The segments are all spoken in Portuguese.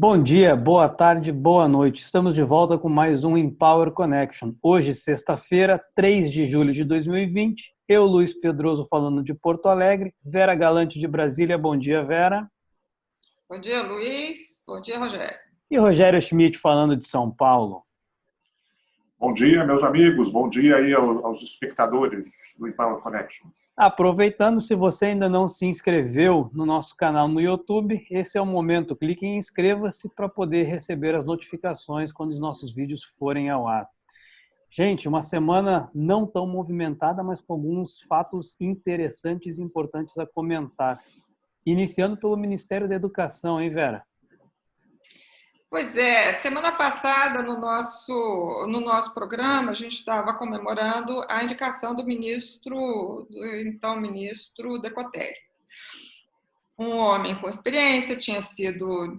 Bom dia, boa tarde, boa noite. Estamos de volta com mais um Empower Connection. Hoje, sexta-feira, 3 de julho de 2020. Eu, Luiz Pedroso, falando de Porto Alegre. Vera Galante, de Brasília. Bom dia, Vera. Bom dia, Luiz. Bom dia, Rogério. E Rogério Schmidt, falando de São Paulo. Bom dia, meus amigos. Bom dia aí aos espectadores do Empower Connection. Aproveitando, se você ainda não se inscreveu no nosso canal no YouTube, esse é o momento. Clique em inscreva-se para poder receber as notificações quando os nossos vídeos forem ao ar. Gente, uma semana não tão movimentada, mas com alguns fatos interessantes e importantes a comentar. Iniciando pelo Ministério da Educação, hein, Vera? Pois é, semana passada no nosso programa a gente estava comemorando a indicação do então ministro Decotelli. Um homem com experiência, tinha sido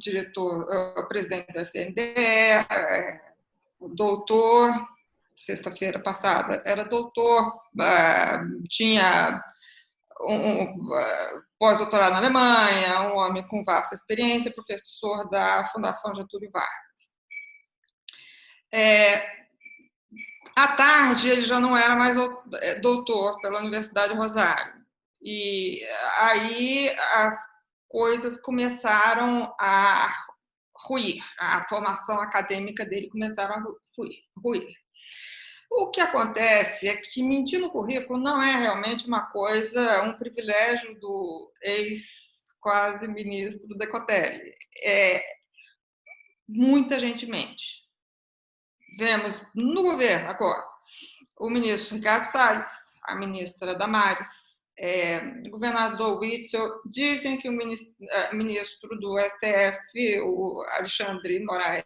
presidente do FNDE, doutor, sexta-feira passada era doutor, tinha pós-doutorado na Alemanha, um homem com vasta experiência, professor da Fundação Getúlio Vargas. À tarde, ele já não era mais doutor pela Universidade de Rosário. E aí as coisas começaram a ruir, a formação acadêmica dele começaram a ruir. O que acontece é que mentir no currículo não é realmente uma coisa, um privilégio do ex-quase ministro Decotelli. Muita gente mente. Vemos no governo agora o ministro Ricardo Salles, a ministra Damares, o governador Witzel, dizem que o ministro do STF, o Alexandre Moraes,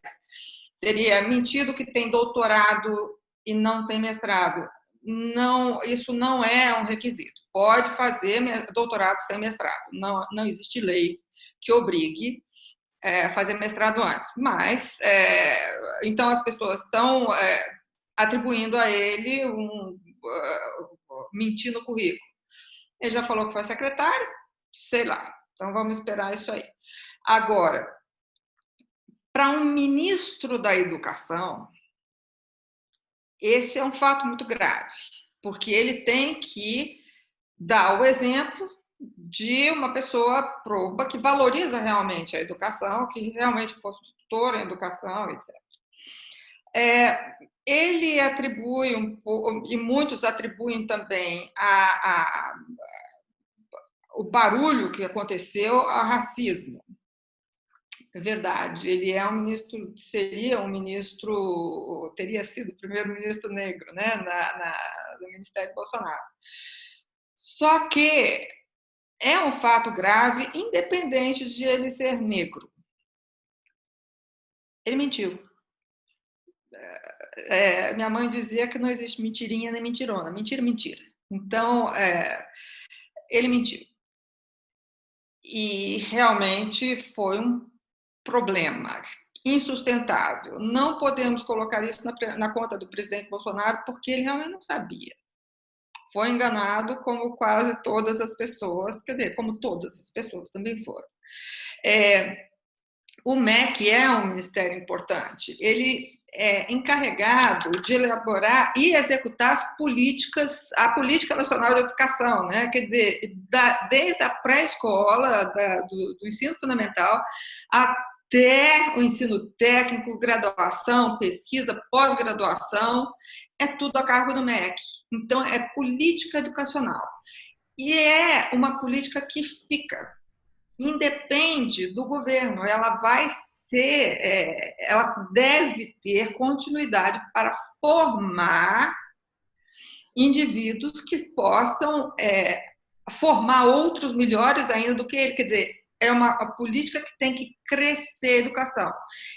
teria mentido que tem doutorado e não tem mestrado. Não, isso não é um requisito. Pode fazer doutorado sem mestrado. Não existe lei que obrigue a fazer mestrado antes. Mas, então, as pessoas estão atribuindo a ele mentir no currículo. Ele já falou que foi secretário, sei lá. Então, vamos esperar isso aí. Agora, para um ministro da Educação, esse é um fato muito grave, porque ele tem que dar o exemplo de uma pessoa proba que valoriza realmente a educação, que realmente fosse tutor em educação, etc. Ele atribui e muitos atribuem também o barulho que aconteceu ao racismo. É verdade, ele é um ministro, teria sido o primeiro-ministro negro, né, do Ministério Bolsonaro. Só que é um fato grave, independente de ele ser negro. Ele mentiu. Minha mãe dizia que não existe mentirinha nem mentirona. Mentira, mentira. Então, ele mentiu. E realmente foi um problema insustentável. Não podemos colocar isso na conta do presidente Bolsonaro, porque ele realmente não sabia. Foi enganado como quase todas as pessoas, quer dizer, como todas as pessoas também foram. O MEC é um ministério importante. Ele é encarregado de elaborar e executar a política nacional de educação, né? Quer dizer, desde a pré-escola, do ensino fundamental, até o ensino técnico, graduação, pesquisa, pós-graduação, é tudo a cargo do MEC. Então, é política educacional. E é uma política que fica, independe do governo, ela vai ser, ela deve ter continuidade para formar indivíduos que possam formar outros melhores ainda do que ele, quer dizer, é uma política que tem que crescer a educação.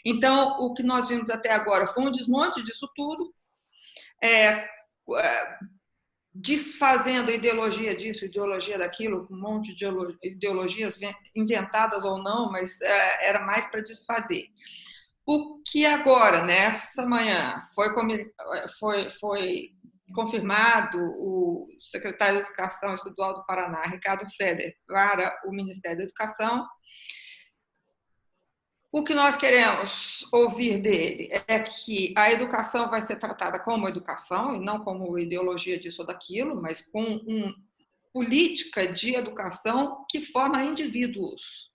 Então, o que nós vimos até agora foi um desmonte disso tudo, desfazendo a ideologia disso, ideologia daquilo, um monte de ideologias inventadas ou não, mas era mais para desfazer. O que agora, nessa manhã, foi confirmado o secretário de Educação Estadual do Paraná, Ricardo Feder, para o Ministério da Educação, O que nós queremos ouvir dele é que a educação vai ser tratada como educação e não como ideologia disso ou daquilo, mas com uma política de educação que forma indivíduos.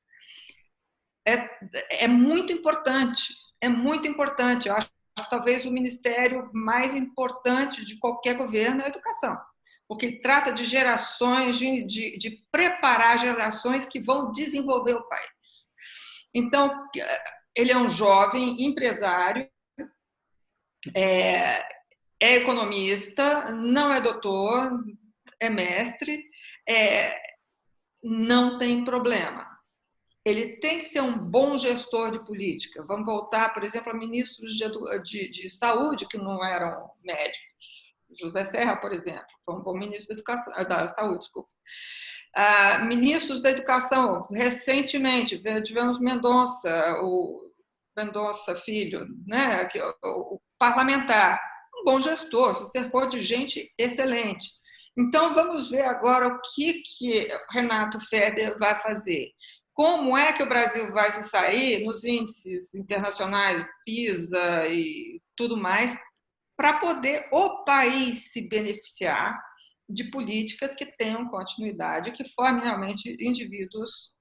É muito importante, é muito importante. Eu acho que talvez o ministério mais importante de qualquer governo é a educação, porque ele trata de gerações, de preparar gerações que vão desenvolver o país. Então, ele é um jovem empresário, é economista, não é doutor, é mestre, não tem problema. Ele tem que ser um bom gestor de política. Vamos voltar, por exemplo, a ministros de saúde que não eram médicos. José Serra, por exemplo, foi um bom ministro da saúde, desculpa. Ministros da educação, recentemente, tivemos o Mendonça Filho, né, o parlamentar, um bom gestor, se cercou de gente excelente. Então, vamos ver agora o que Renato Feder vai fazer. Como é que o Brasil vai se sair nos índices internacionais, PISA e tudo mais, para poder o país se beneficiar de políticas que tenham continuidade, que formem realmente indivíduos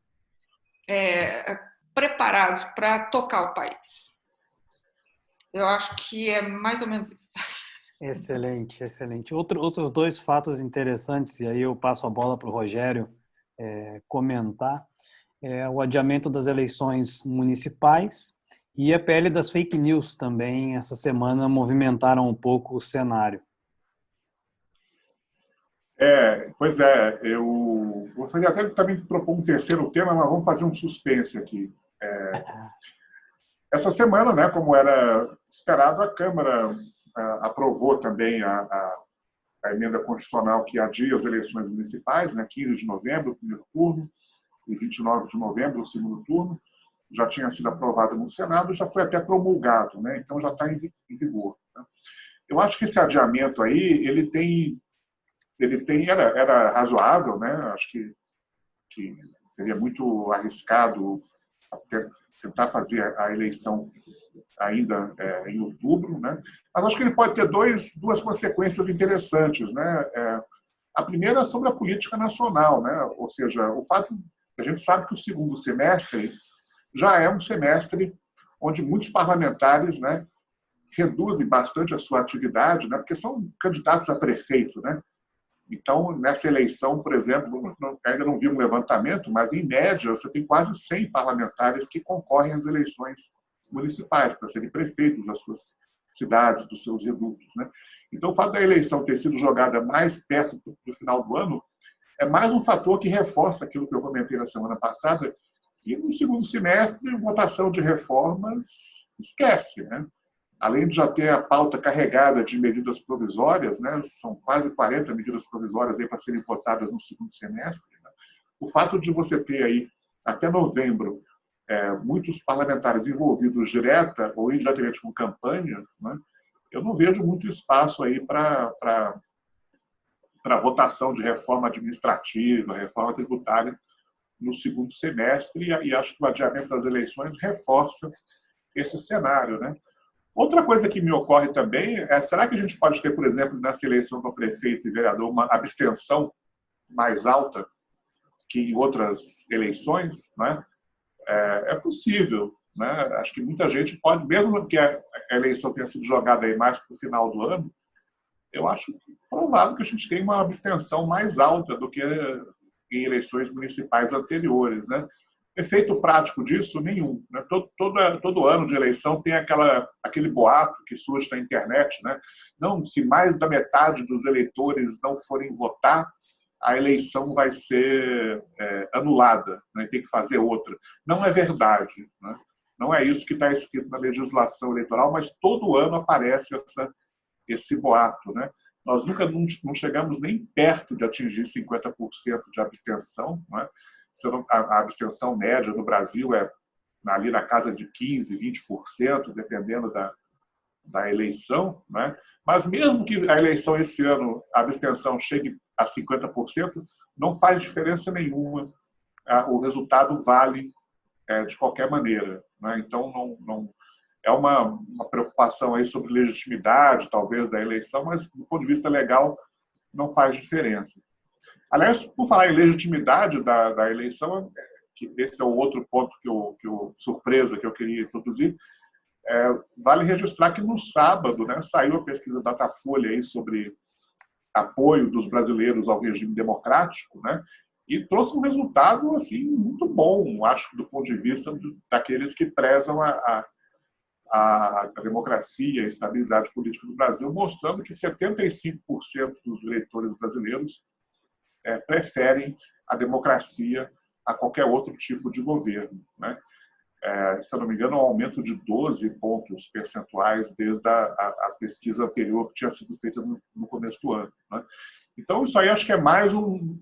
preparados para tocar o país. Eu acho que é mais ou menos isso. Excelente, excelente. Outros dois fatos interessantes, e aí eu passo a bola para o Rogério comentar, o adiamento das eleições municipais e a PL das fake news também, essa semana, movimentaram um pouco o cenário. Pois é, eu gostaria até também de propor um terceiro tema, mas vamos fazer um suspense aqui. Essa semana, né, como era esperado, a Câmara aprovou também a emenda constitucional que adia as eleições municipais, né, 15 de novembro, o primeiro turno, e 29 de novembro, o segundo turno. Já tinha sido aprovado no Senado, já foi até promulgado, né, então já está em vigor. Né. Eu acho que esse adiamento aí, era razoável, né? Acho que seria muito arriscado tentar fazer a eleição ainda em outubro, né? Mas acho que ele pode ter duas consequências interessantes, né? A primeira é sobre a política nacional, né? Ou seja, o fato a gente sabe que o segundo semestre já é um semestre onde muitos parlamentares, né, reduzem bastante a sua atividade, né? Porque são candidatos a prefeito, né? Então, nessa eleição, por exemplo, ainda não vi um levantamento, mas, em média, você tem quase 100 parlamentares que concorrem às eleições municipais para serem prefeitos das suas cidades, dos seus redutos, né? Então, o fato da eleição ter sido jogada mais perto do final do ano é mais um fator que reforça aquilo que eu comentei na semana passada, e no segundo semestre, votação de reformas esquece, né? Além de já ter a pauta carregada de medidas provisórias, né, são quase 40 medidas provisórias aí para serem votadas no segundo semestre, né, o fato de você ter aí, até novembro, muitos parlamentares envolvidos direta ou indiretamente com campanha, né, eu não vejo muito espaço aí para votação de reforma administrativa, reforma tributária no segundo semestre, e acho que o adiamento das eleições reforça esse cenário, né? Outra coisa que me ocorre também será que a gente pode ter, por exemplo, nessa eleição para prefeito e vereador, uma abstenção mais alta que em outras eleições? Né? É possível. Né? Acho que muita gente pode, mesmo que a eleição tenha sido jogada aí mais para o final do ano, eu acho provável que a gente tenha uma abstenção mais alta do que em eleições municipais anteriores. Né? Efeito prático disso, nenhum. Né? Todo ano de eleição tem aquele boato que surge na internet. Né? Não, se mais da metade dos eleitores não forem votar, a eleição vai ser anulada, né? Tem que fazer outra. Não é verdade. Né? Não é isso que está escrito na legislação eleitoral, mas todo ano aparece esse boato. Né? Nós nunca não chegamos nem perto de atingir 50% de abstenção. Né? A abstenção média no Brasil é ali na casa de 15%, 20%, dependendo da eleição. Né? Mas mesmo que a eleição esse ano, a abstenção chegue a 50%, não faz diferença nenhuma. O resultado vale de qualquer maneira, né? Então, não é uma preocupação aí sobre legitimidade, talvez, da eleição, mas, do ponto de vista legal, não faz diferença. Aliás, por falar em legitimidade da eleição, que esse é o outro ponto surpresa que eu queria introduzir, vale registrar que no sábado, né, saiu a pesquisa Datafolha aí sobre apoio dos brasileiros ao regime democrático, né, e trouxe um resultado assim muito bom, acho, do ponto de vista daqueles que prezam a democracia e a estabilidade política do Brasil, mostrando que 75% dos eleitores brasileiros preferem a democracia a qualquer outro tipo de governo, né? Se eu não me engano, um aumento de 12 pontos percentuais desde a pesquisa anterior que tinha sido feita no começo do ano, né? Então, isso aí acho que é mais um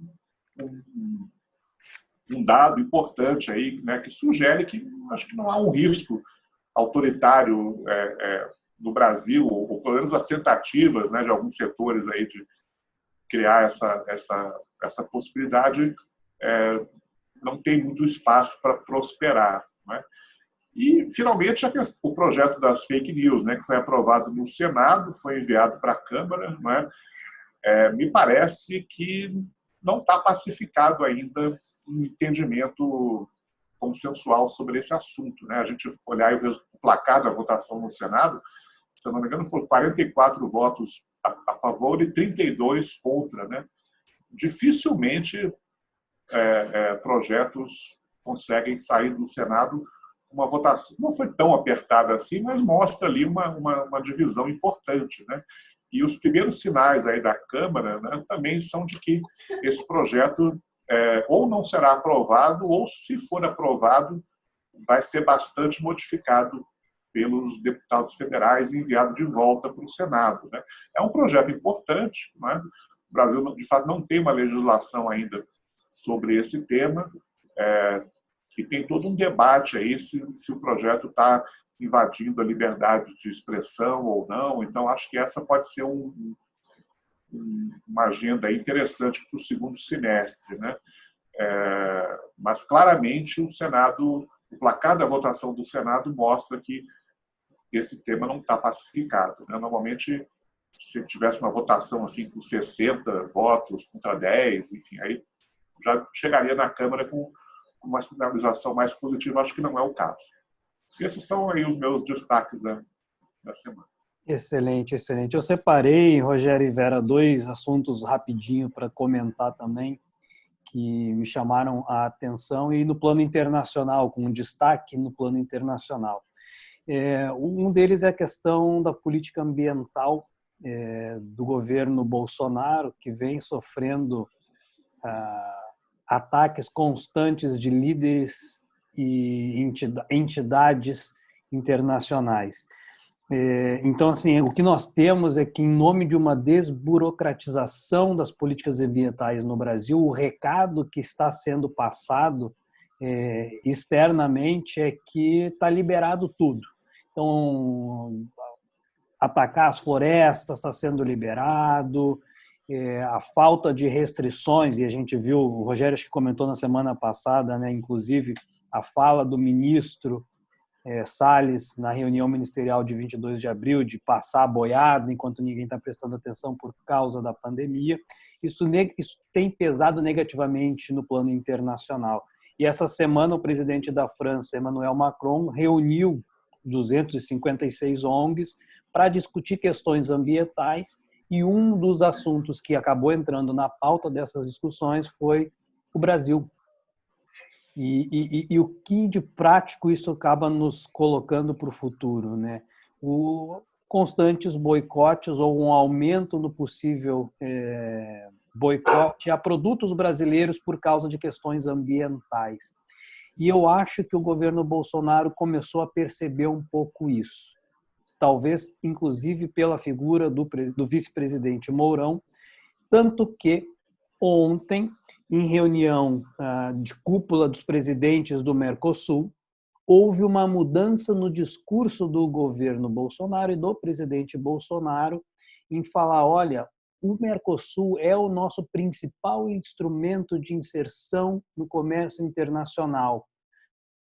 dado importante aí, né, que sugere que acho que não há um risco autoritário no Brasil, ou pelo menos as tentativas, né, de alguns setores aí de criar essa possibilidade não tem muito espaço para prosperar, né? E, finalmente, o projeto das fake news, né, que foi aprovado no Senado, foi enviado para a Câmara, né? Me parece que não está pacificado ainda um entendimento consensual sobre esse assunto, né? A gente olhar o placar da votação no Senado, se eu não me engano, foram 44 votos a favor e 32 contra, né? Dificilmente projetos conseguem sair do Senado uma votação. Não foi tão apertada assim, mas mostra ali uma divisão importante, né? E os primeiros sinais aí da Câmara, né, também são de que esse projeto ou não será aprovado, ou, se for aprovado, vai ser bastante modificado pelos deputados federais e enviado de volta para o Senado, né? É um projeto importante, né? O Brasil, de fato, não tem uma legislação ainda sobre esse tema, e tem todo um debate aí se o projeto está invadindo a liberdade de expressão ou não. Então, acho que essa pode ser uma agenda interessante para o segundo semestre, né? Mas, claramente, o placar da votação do Senado mostra que esse tema não está pacificado, né? Normalmente, se tivesse uma votação assim com 60 votos contra 10, enfim, aí já chegaria na Câmara com uma sinalização mais positiva. Acho que não é o caso. Esses são aí os meus destaques da semana. Excelente, excelente. Eu separei, Rogério e Vera, 2 assuntos rapidinho para comentar também, que me chamaram a atenção, e no plano internacional, com um destaque no plano internacional. Um deles é a questão da política ambiental do governo Bolsonaro, que vem sofrendo ataques constantes de líderes e entidades internacionais. Então, assim, o que nós temos é que, em nome de uma desburocratização das políticas ambientais no Brasil, o recado que está sendo passado externamente é que está liberado tudo. Então, atacar as florestas está sendo liberado, a falta de restrições, e a gente viu, o Rogério acho que comentou na semana passada, né, inclusive, a fala do ministro Salles na reunião ministerial de 22 de abril, de passar a boiada enquanto ninguém está prestando atenção por causa da pandemia. Isso tem pesado negativamente no plano internacional. E essa semana o presidente da França, Emmanuel Macron, reuniu 256 ONGs para discutir questões ambientais, e um dos assuntos que acabou entrando na pauta dessas discussões foi o Brasil. E o que de prático isso acaba nos colocando para o futuro, né? Constantes boicotes ou um aumento no possível boicote a produtos brasileiros por causa de questões ambientais. E eu acho que o governo Bolsonaro começou a perceber um pouco isso. Talvez, inclusive, pela figura do vice-presidente Mourão, tanto que ontem, em reunião de cúpula dos presidentes do Mercosul, houve uma mudança no discurso do governo Bolsonaro e do presidente Bolsonaro em falar, olha, o Mercosul é o nosso principal instrumento de inserção no comércio internacional.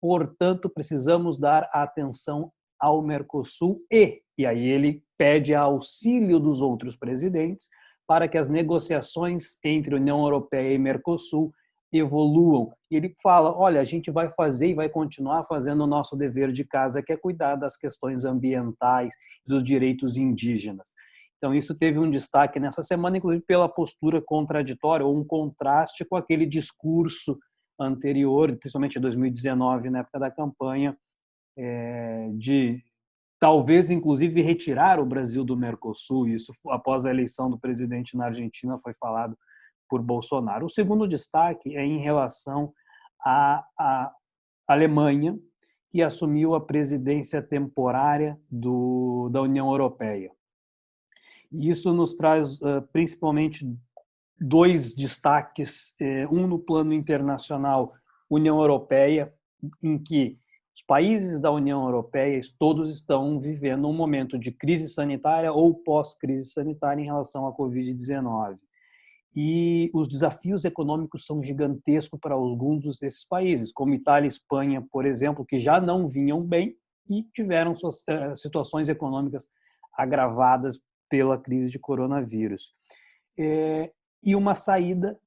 portanto, precisamos dar atenção ao Mercosul e aí ele pede auxílio dos outros presidentes para que as negociações entre União Europeia e Mercosul evoluam. E ele fala, olha, a gente vai fazer e vai continuar fazendo o nosso dever de casa, que é cuidar das questões ambientais, dos direitos indígenas. Então, isso teve um destaque nessa semana, inclusive pela postura contraditória, ou um contraste com aquele discurso anterior, principalmente em 2019, na época da campanha, de talvez, inclusive, retirar o Brasil do Mercosul. Isso, após a eleição do presidente na Argentina, foi falado por Bolsonaro. O segundo destaque é em relação à Alemanha, que assumiu a presidência temporária da União Europeia. E isso nos traz principalmente dois destaques, um no plano internacional, União Europeia, em que os países da União Europeia todos estão vivendo um momento de crise sanitária ou pós-crise sanitária em relação à Covid-19. E os desafios econômicos são gigantescos para alguns desses países, como Itália e Espanha, por exemplo, que já não vinham bem e tiveram suas situações econômicas agravadas pela crise de coronavírus. E uma saída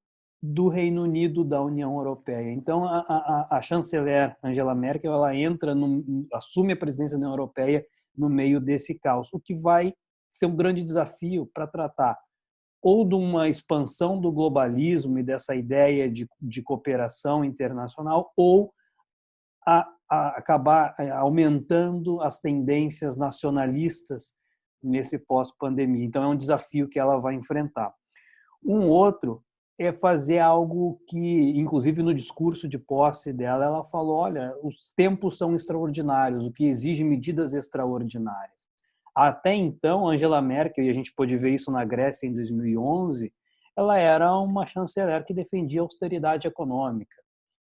do Reino Unido da União Europeia. Então, a chanceler Angela Merkel, ela assume a presidência da União Europeia no meio desse caos, o que vai ser um grande desafio para tratar ou de uma expansão do globalismo e dessa ideia de cooperação internacional, ou acabar aumentando as tendências nacionalistas nesse pós-pandemia. Então, é um desafio que ela vai enfrentar. Um outro é fazer algo que, inclusive no discurso de posse dela, ela falou, olha, os tempos são extraordinários, o que exige medidas extraordinárias. Até então, Angela Merkel, e a gente pôde ver isso na Grécia em 2011, ela era uma chanceler que defendia a austeridade econômica.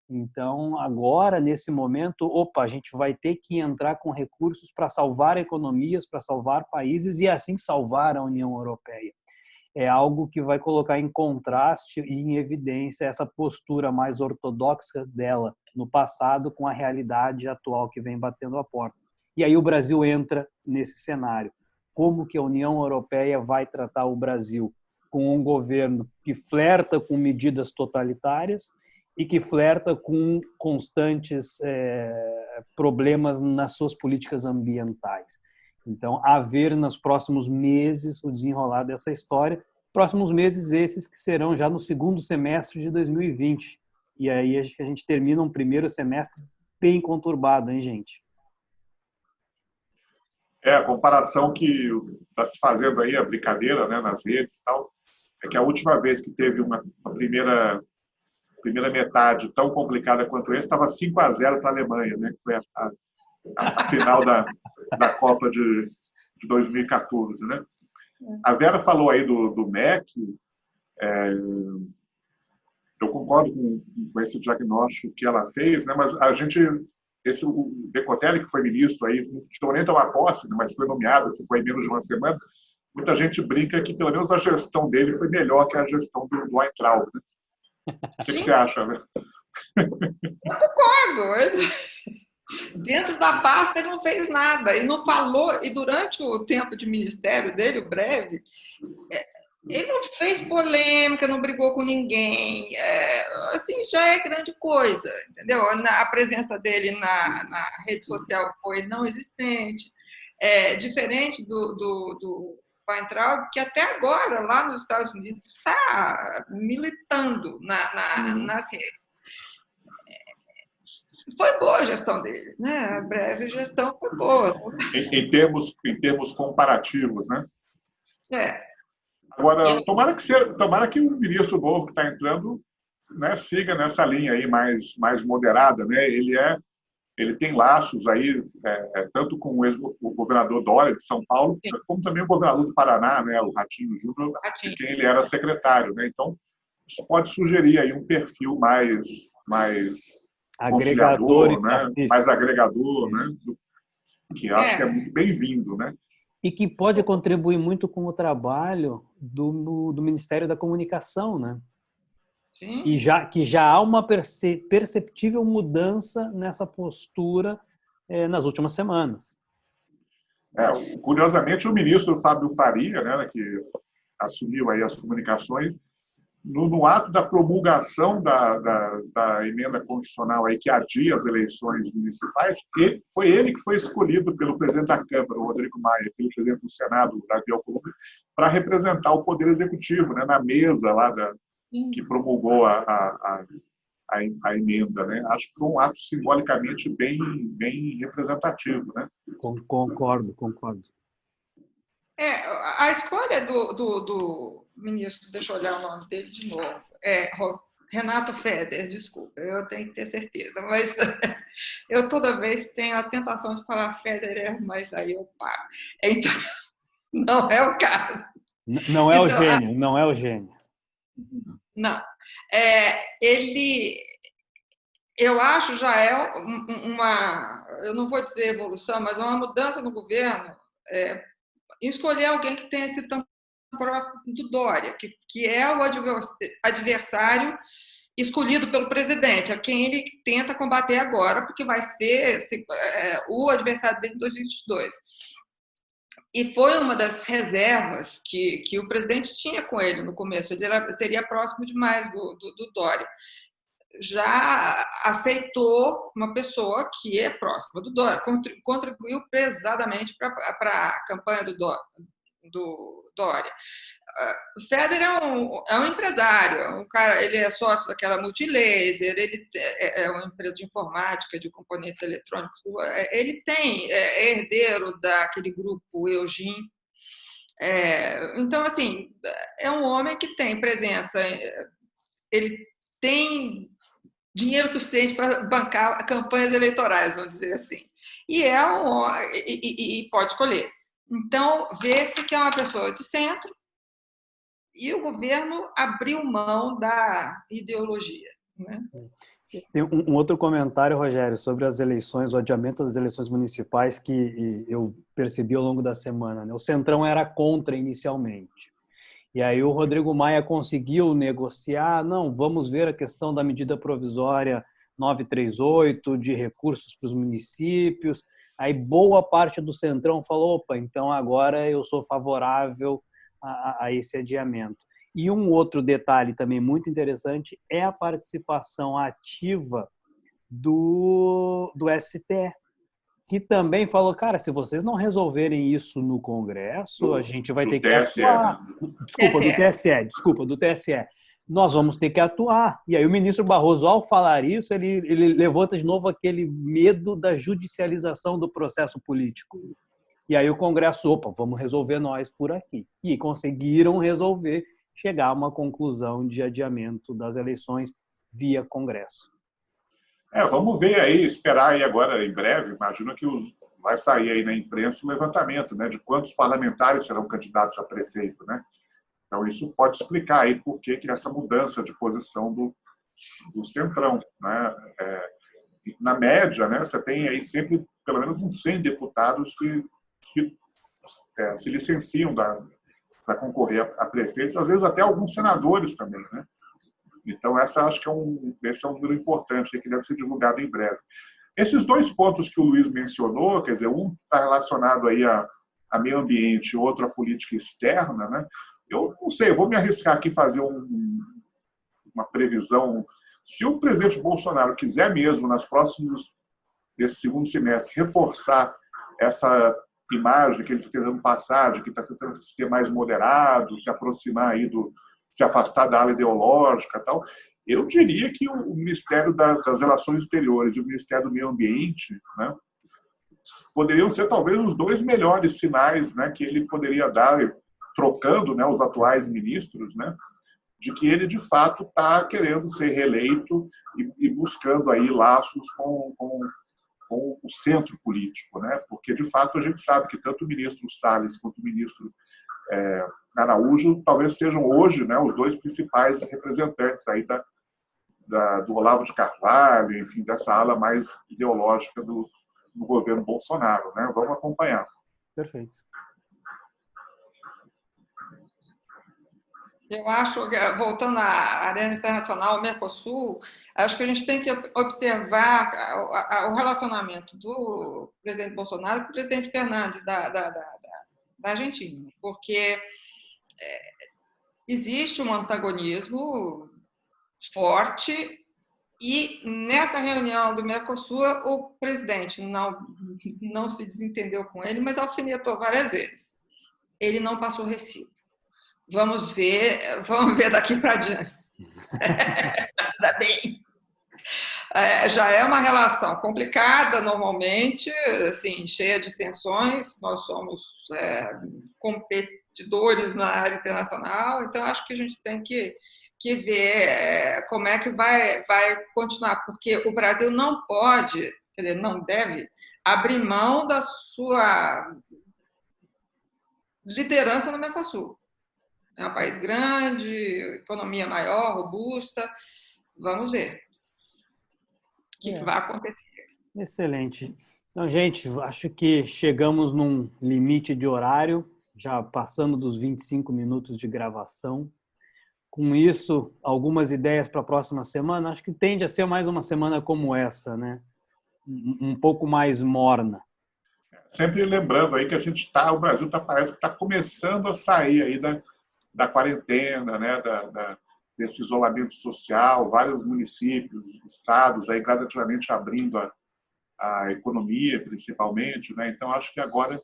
Então, agora, nesse momento, a gente vai ter que entrar com recursos para salvar economias, para salvar países e assim salvar a União Europeia. É algo que vai colocar em contraste e em evidência essa postura mais ortodoxa dela no passado com a realidade atual que vem batendo a porta. E aí o Brasil entra nesse cenário. Como que a União Europeia vai tratar o Brasil? Com um governo que flerta com medidas totalitárias e que flerta com constantes problemas nas suas políticas ambientais. Então, a ver nos próximos meses o desenrolar dessa história, próximos meses esses que serão já no segundo semestre de 2020. E aí acho que a gente termina um primeiro semestre bem conturbado, hein, gente? A comparação que está se fazendo aí, a brincadeira, né, nas redes e tal, é que a última vez que teve uma primeira metade tão complicada quanto essa, estava 5-0 para a Alemanha, né, que foi a final da Copa de 2014, né? A Vera falou aí do MEC, eu concordo com esse diagnóstico que ela fez, né? Mas a gente, o Decotelli, que foi ministro aí, não chegou nem a tomar posse, né? Mas foi nomeado, ficou aí menos de uma semana, muita gente brinca que pelo menos a gestão dele foi melhor que a gestão do Weintraub, né? O que você acha, né? Eu concordo. Dentro da pasta ele não fez nada, ele não falou, e durante o tempo de ministério dele, o breve, ele não fez polêmica, não brigou com ninguém, assim, já é grande coisa, entendeu? A presença dele na rede social foi não existente, diferente do Weintraub, que até agora, lá nos Estados Unidos, está militando nas redes. Foi boa a gestão dele, né? A breve gestão foi boa. Em termos comparativos, né? Agora, tomara que o ministro novo que está entrando, né, siga nessa linha aí mais moderada, né? Ele tem laços aí, tanto com o governador Dória de São Paulo, sim, como também o governador do Paraná, né, o Ratinho Júnior, de quem ele era secretário, né? Então, isso pode sugerir aí um perfil mais agregador, né? Mais agregador, né? Que acho que é muito bem-vindo, né? E que pode contribuir muito com o trabalho do Ministério da Comunicação, né? Sim. que já há uma perceptível mudança nessa postura nas últimas semanas. Curiosamente, o ministro Fábio Faria, né, que assumiu aí as comunicações, no ato da promulgação da emenda constitucional aí que adia as eleições municipais, foi ele que foi escolhido pelo presidente da Câmara, o Rodrigo Maia, pelo presidente do Senado, o Davi Alcolumbre, para representar o Poder Executivo, né, na mesa lá que promulgou a emenda, né? Acho que foi um ato simbolicamente bem representativo, né? Concordo. A escolha do ministro, deixa eu olhar o nome dele de novo, Renato Feder, desculpa, eu tenho que ter certeza, mas eu toda vez tenho a tentação de falar Federer, mas aí eu paro. Então, não é o caso. Não é o gênio, não é o gênio. Não. Ele, eu acho, já é eu não vou dizer evolução, mas uma mudança no governo, escolher alguém que tenha sido tão próximo do Dória, que é o adversário escolhido pelo presidente, a quem ele tenta combater agora, porque vai ser o adversário dele em 2022. E foi uma das reservas que o presidente tinha com ele no começo, ele seria próximo demais do Dória. Já aceitou uma pessoa que é próxima do Dória, contribuiu pesadamente para a campanha do Dória. Federer é um empresário, um cara, ele é sócio daquela Multilaser, ele é uma empresa de informática, de componentes eletrônicos, ele é herdeiro daquele grupo Eugin. Então, assim, é um homem que tem presença, ele tem dinheiro suficiente para bancar campanhas eleitorais, vamos dizer assim. E pode escolher. Então, vê-se que é uma pessoa de centro e o governo abriu mão da ideologia, né? Tem um outro comentário, Rogério, sobre as eleições, o adiamento das eleições municipais que eu percebi ao longo da semana, né? O Centrão era contra inicialmente. E aí o Rodrigo Maia conseguiu negociar, não, vamos ver a questão da medida provisória 938, de recursos para os municípios. Aí boa parte do Centrão falou, opa, então agora eu sou favorável a esse adiamento. E um outro detalhe também muito interessante é a participação ativa do STE, que também falou, cara, se vocês não resolverem isso no Congresso, a gente vai ter que atuar. Desculpa, do TSE. Nós vamos ter que atuar. E aí o ministro Barroso, ao falar isso, ele levanta de novo aquele medo da judicialização do processo político. E aí o Congresso, opa, vamos resolver nós por aqui. E conseguiram resolver, chegar a uma conclusão de adiamento das eleições via Congresso. Vamos ver aí, esperar aí agora em breve, imagino que vai sair aí na imprensa um levantamento, né, de quantos parlamentares serão candidatos a prefeito, né? Então isso pode explicar aí por que essa mudança de posição do Centrão, né? Na média, né, você tem aí sempre pelo menos uns 100 deputados que se licenciam para concorrer a prefeitos, às vezes até alguns senadores também, né? Então, acho que esse é um número importante que deve ser divulgado em breve. Esses dois pontos que o Luiz mencionou, quer dizer, um está relacionado aí a meio ambiente e outro a política externa, né? Eu não sei, eu vou me arriscar aqui fazer uma previsão. Se o presidente Bolsonaro quiser mesmo, desse segundo semestre, reforçar essa imagem que ele está tentando passar, de que está tentando ser mais moderado, se aproximar aí se afastar da ala ideológica e tal, eu diria que o Ministério das Relações Exteriores e o Ministério do Meio Ambiente, né, poderiam ser talvez os dois melhores sinais, né, que ele poderia dar, trocando, né, os atuais ministros, né, de que ele de fato está querendo ser reeleito e buscando aí laços com o centro político, né, porque de fato a gente sabe que tanto o ministro Salles quanto o ministro Araújo talvez sejam hoje, né, os dois principais representantes aí do Olavo de Carvalho, enfim, dessa ala mais ideológica do governo Bolsonaro, né? Vamos acompanhar. Perfeito. Eu acho, voltando à arena internacional, ao Mercosul, acho que a gente tem que observar o relacionamento do presidente Bolsonaro com o presidente Fernandes da Argentina, porque existe um antagonismo forte e nessa reunião do Mercosul o presidente não se desentendeu com ele, mas alfinetou várias vezes. Ele não passou recibo. Vamos ver daqui para diante. Ainda bem. Já é uma relação complicada, normalmente, assim, cheia de tensões. Nós somos competidores na área internacional, então acho que a gente tem que ver como é que vai continuar, porque o Brasil não pode, quer dizer, não deve abrir mão da sua liderança no Mercosul. É um país grande, economia maior, robusta. Vamos ver o que vai acontecer. Excelente. Então, gente, acho que chegamos num limite de horário, já passando dos 25 minutos de gravação. Com isso, algumas ideias para a próxima semana. Acho que tende a ser mais uma semana como essa, né? Um pouco mais morna. Sempre lembrando aí que o Brasil parece que está começando a sair aí da quarentena, né? Desse isolamento social, vários municípios, estados aí gradativamente abrindo a economia, principalmente, né? Então acho que agora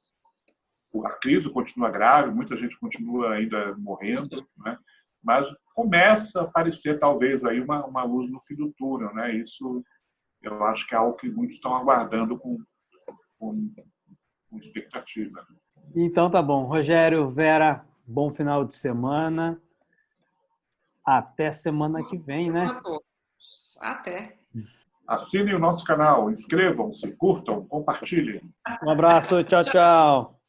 a crise continua grave, muita gente continua ainda morrendo, né? Mas começa a aparecer talvez aí uma luz no fim do túnel, né? Isso eu acho que é algo que muitos estão aguardando com expectativa. Então tá bom. Rogério, Vera, bom final de semana. Até semana que vem, né? Até. Assinem o nosso canal, inscrevam-se, curtam, compartilhem. Um abraço, tchau, tchau.